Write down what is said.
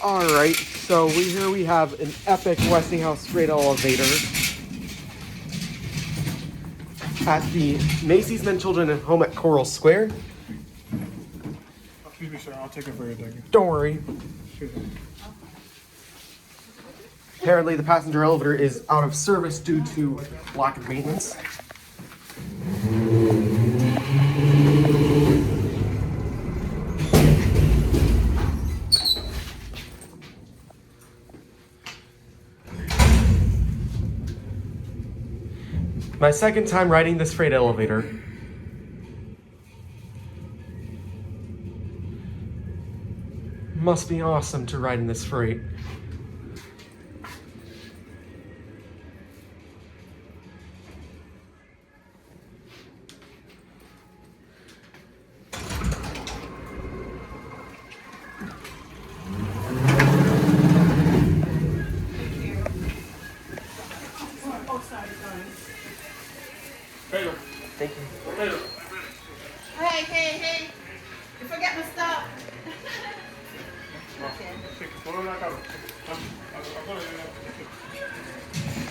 All right, so here we have an epic Westinghouse freight elevator at the Macy's Men Children and Home at Coral Square. Excuse me, sir. I'll take it for you. Thank you. Don't worry. Excuse me. Apparently, the passenger elevator is out of service due to lack of maintenance. My second time riding this freight elevator. Must be awesome to ride in this freight. Thank you. Hey, you forget my stuff. Okay.